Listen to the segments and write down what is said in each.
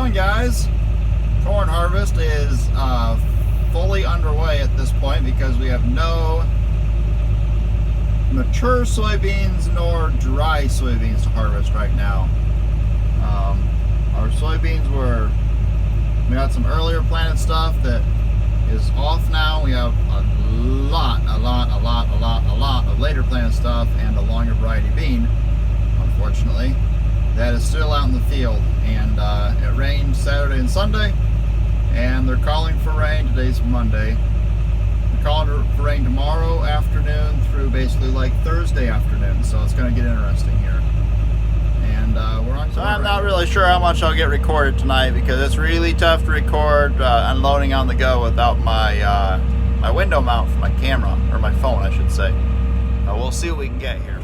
doing, guys? Corn harvest is fully underway at this point because we have no mature soybeans nor dry soybeans to harvest right now. Our soybeans we got some earlier planted stuff that is off now. We have a lot of later planted stuff and a longer variety bean, unfortunately, that is still out in the field. And it rained Saturday and Sunday, and they're calling for rain. Today's Monday. They're calling for rain tomorrow afternoon through basically like Thursday afternoon, so it's going to get interesting here. And we're on. So I'm not really sure how much I'll get recorded tonight because it's really tough to record unloading on the go without my my window mount for my camera, or my phone, I should say. We'll see what we can get here.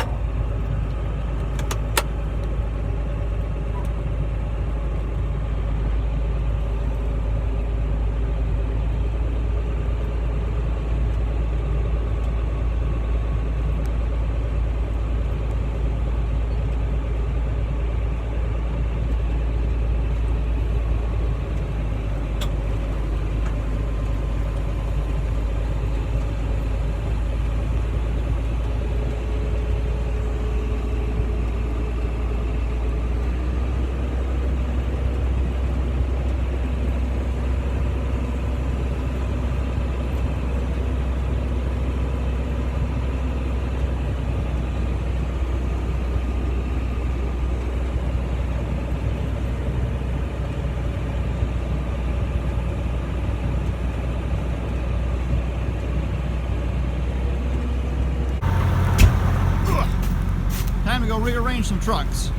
Time to go rearrange some trucks.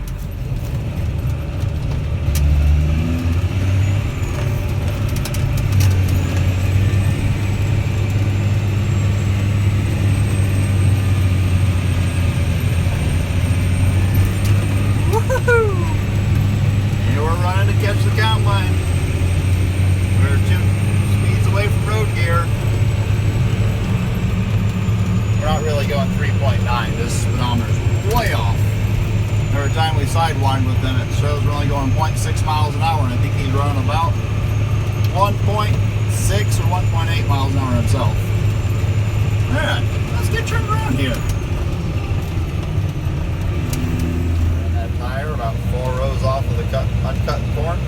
Woohoo! And we're running to catch the combine. We're 2 speeds away from road gear. We're not really going 3.9. This speedometer's way off. Every time we sidewind with them, it shows we're only going 0.6 miles an hour, and I think he's running about 1.6 or 1.8 miles an hour himself. Alright, let's get turned around here. And that tire about 4 rows off of the uncut corn.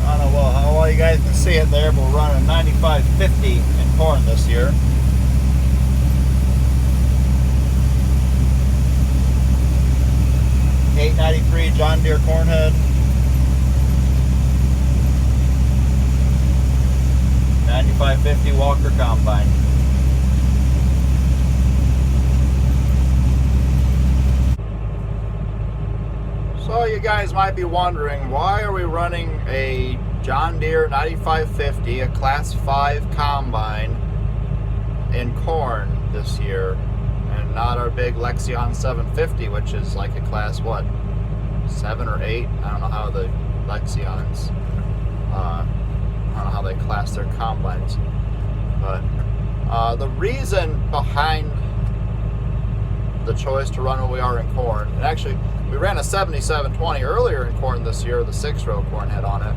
I don't know how well you guys can see it there, but we're running 95.50 in corn this year. $8.93 John Deere corn head. $95.50 Walker combine. So you guys might be wondering, why are we running a John Deere 9550, a class 5 combine in corn this year, and not our big Lexion 750, which is like a class, what, 7 or 8? I don't know how the Lexions, I don't know how they class their combines. But the reason behind the choice to run what we are in corn, and actually we ran a 7720 earlier in corn this year with a 6-row corn head on it.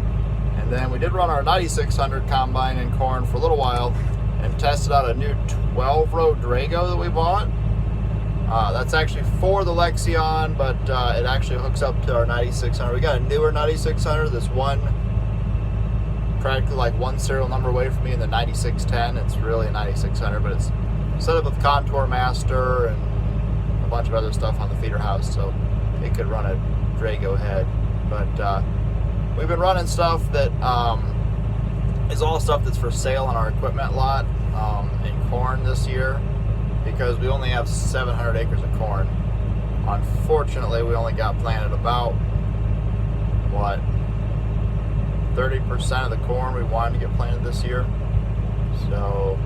And then we did run our 9600 combine in corn for a little while and tested out a new 12-row Drago that we bought. That's actually for the Lexion, but it actually hooks up to our 9600. We got a newer 9600. This one, practically like 1 serial number away from me in the 9610. It's really a 9600, but it's set up with Contour Master and a bunch of other stuff on the feeder house, so it could run a Drago head. But we've been running stuff that is all stuff that's for sale on our equipment lot in corn this year, because we only have 700 acres of corn. Unfortunately, we only got planted about, what, 30% of the corn we wanted to get planted this year. So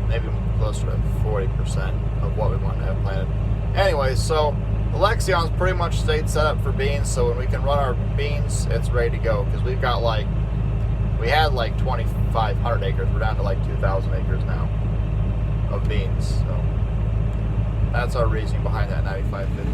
maybe closer to 40% of what we wanted to have planted. Anyway, so the Lexion's pretty much stayed set up for beans, so when we can run our beans, it's ready to go, because we've got like, we had like 2,500 acres. We're down to like 2,000 acres now of beans. So that's our reasoning behind that 9550.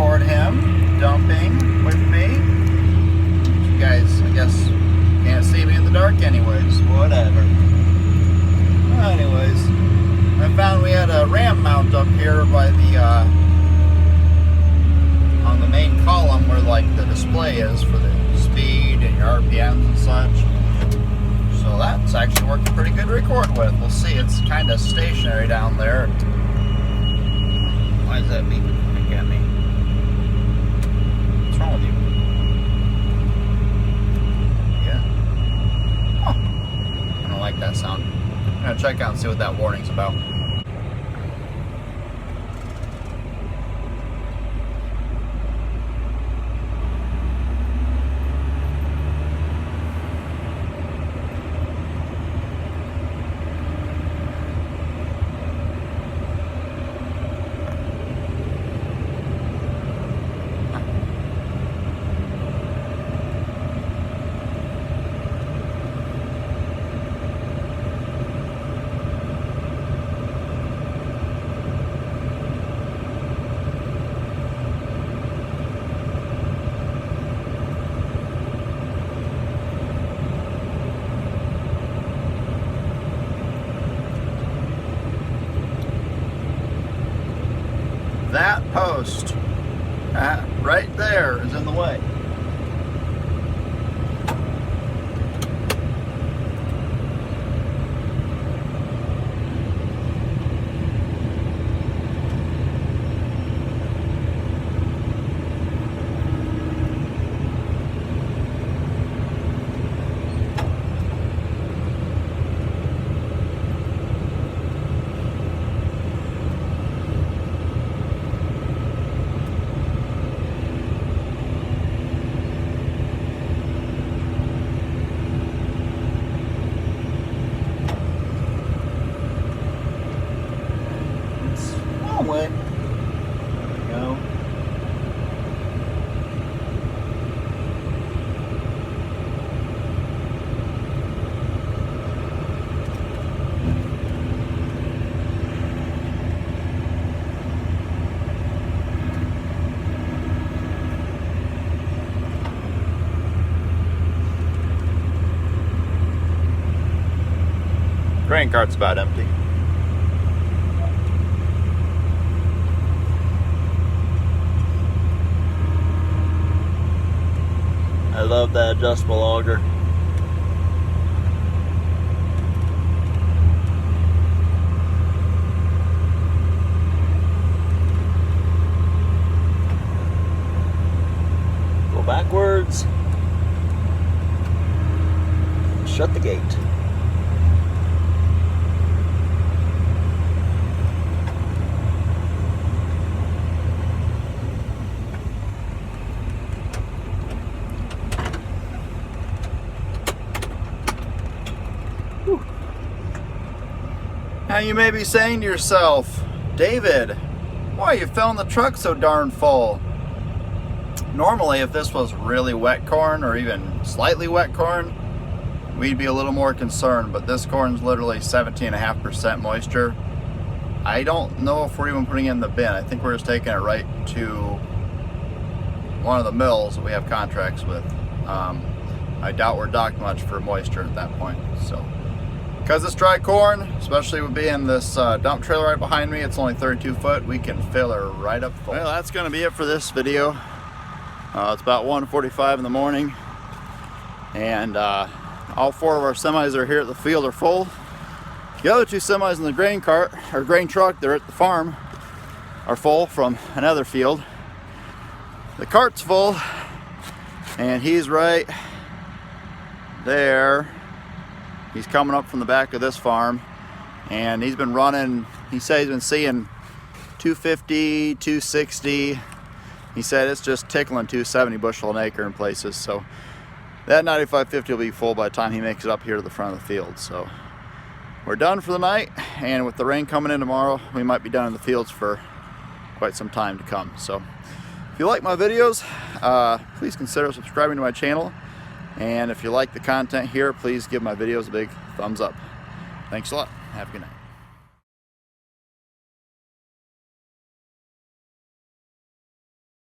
record him dumping with me. You guys, I guess, can't see me in the dark anyways. Whatever. Anyways, I found we had a ram mount up here by the on the main column where like the display is for the speed and your RPMs and such. So that's actually working pretty good to record with. We'll see. It's kind of stationary down there. Why is that beeping back at me? What's wrong with you? Yeah. Oh, I don't like that sound. I'm gonna check out and see what that warning's about. That post right there is in the way. Way. There we go. Grain cart's about empty. I love that adjustable auger. Go backwards. Shut the gate. Now you may be saying to yourself, David, why are you filling the truck so darn full? Normally, if this was really wet corn or even slightly wet corn, we'd be a little more concerned, but this corn's literally 17.5% moisture. I don't know if we're even putting it in the bin. I think we're just taking it right to one of the mills that we have contracts with. I doubt we're docked much for moisture at that point. So, because it's dry corn, especially with being this dump trailer right behind me, it's only 32 foot, we can fill her right up full. Well, that's going to be it for this video. It's about 1:45 in the morning, and all four of our semis are here at the field are full. The other two semis in the grain cart, or grain truck, they're at the farm, are full from another field. The cart's full, and he's right there. He's coming up from the back of this farm, and he's been running, he said he's been seeing 250, 260. He said it's just tickling 270 bushel an acre in places. So that 9550 will be full by the time he makes it up here to the front of the field. So we're done for the night, and with the rain coming in tomorrow, we might be done in the fields for quite some time to come. So if you like my videos, please consider subscribing to my channel. And if you like the content here, please give my videos a big thumbs up. Thanks a lot. Have a good night.